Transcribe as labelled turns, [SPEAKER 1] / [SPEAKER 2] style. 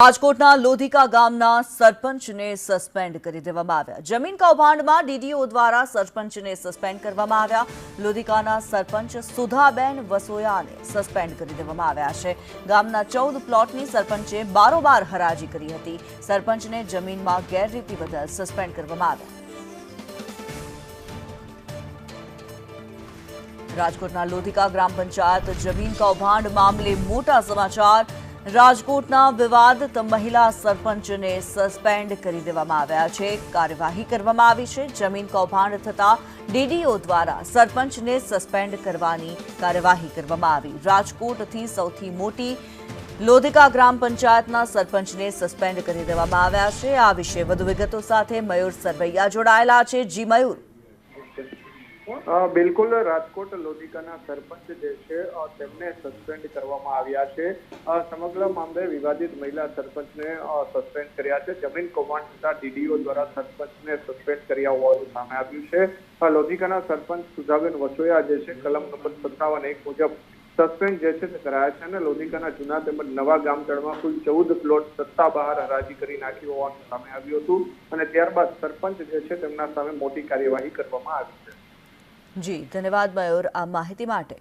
[SPEAKER 1] રાજકોટના લોધિકા ગામના સરપંચને સસ્પેન્ડ કરી દેવામાં આવ્યા। જમીન કૌભાંડમાં ડીડીઓ દ્વારા સરપંચને સસ્પેન્ડ કરવામાં આવ્યા। લોધિકાના સરપંચ સુધાબેન વસોયાને સસ્પેન્ડ કરી દેવામાં આવ્યા છે। ગામના 14 પ્લોટની સરપંચે બારોબાર હરાજી કરી હતી। સરપંચને જમીનમાં ગેરરીતિ બદલ સસ્પેન્ડ કરવામાં આવ્યા। રાજકોટના લોધિકા ગ્રામ પંચાયત જમીન કૌભાંડ મામલે મોટા સમાચાર। રાજકોટના વિવાદિત મહિલા સરપંચને સસ્પેન્ડ કરી દેવામાં આવ્યા છે। કાર્યવાહી કરવામાં આવી છે। જમીન કૌભાંડ થતા ડીડીઓ દ્વારા સરપંચને સસ્પેન્ડ કરવાની કાર્યવાહી કરવામાં આવી। રાજકોટથી સૌથી મોટી લોધિકા ગ્રામ પંચાયતના સરપંચને સસ્પેન્ડ કરી દેવામાં આવ્યા છે। આ વિશે વધુ વિગતો સાથે મયુર સરવૈયા જોડાયેલા છે। જી મયુર।
[SPEAKER 2] બિલકુલ, રાજકોટ લોધિકાના સરપંચ જે છે તેમને સસ્પેન્ડ કરવામાં આવ્યા છે। સમગ્ર મામલે વિવાદિત મહિલા સરપંચને સસ્પેન્ડ કર્યા છે। જમીન કૌભાંડ થતા ડીડીઓ દ્વારા સરપંચને સસ્પેન્ડ કર્યા હોવાનું સામે આવ્યું છે। લોધિકાના સરપંચ સુધાબેન વસોયા જે છે કલમ નંબર 57(1) મુજબ સસ્પેન્ડ જે છે તે કરાયા છે અને લોધિકાના જૂના તેમજ નવા ગામતળમાં કુલ 14 પ્લોટ સત્તા બહાર હરાજી કરી નાખી હોવાનું સામે આવ્યું હતું અને ત્યારબાદ સરપંચ જે છે તેમના સામે મોટી કાર્યવાહી કરવામાં આવી છે।
[SPEAKER 1] જી ધન્યવાદ મયુર આ માહિતી માટે।